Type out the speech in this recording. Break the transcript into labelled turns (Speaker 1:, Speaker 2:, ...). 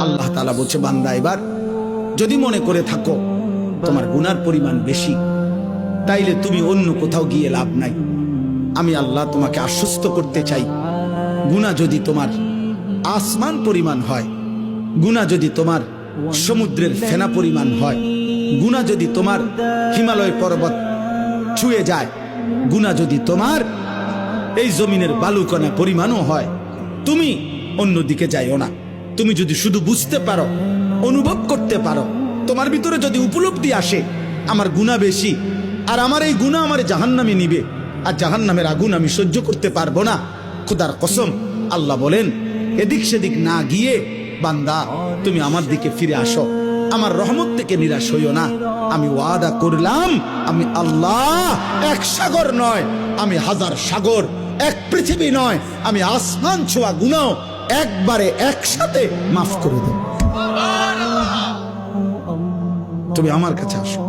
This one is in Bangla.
Speaker 1: আল্লাহ তাআলা বলছে, বান্দা এবার যদি মনে করে থাকো তোমার গুনার পরিমাণ বেশি, তাইলে তুমি অন্য কোথাও গিয়ে লাভ নাই। আমি আল্লাহ তোমাকে আশ্বস্ত করতে চাই, গুনাহ যদি তোমার আসমান পরিমাণ হয়, গুনাহ যদি তোমার সমুদ্রের ফেনা পরিমাণ হয়, গুনাহ যদি তোমার হিমালয় পর্বত ছুঁয়ে যায়, গুনাহ যদি তোমার এই জমিনের বালুকণা পরিমাণও হয়, তুমি অন্যদিকে যাইও না। তুমি যদি শুধু বুঝতে পারো, অনুভব করতে পারো, তোমার ভিতরে যদি উপলব্ধি আসে আমার গুনাহ বেশি, আর আমার এই গুনাহ আমার জাহান্নামে নিবে, আর জাহান্নামের আগুন আমি সহ্য করতে পারবো না, খোদার কসম আল্লাহ বলেন এদিক সেদিক না গিয়ে বান্দা তুমি আমার দিকে ফিরে আসো, আমার রহমত থেকে নিরাশ হইও না। আমি ওয়াদা করলাম, আমি আল্লাহ এক সাগর নয়, আমি হাজার সাগর, এক পৃথিবী নয়, আমি আসমান ছোঁয়া গুনাহ একবারে একসাথে মাফ করে দেব। তুমি আমার কাছে আসো।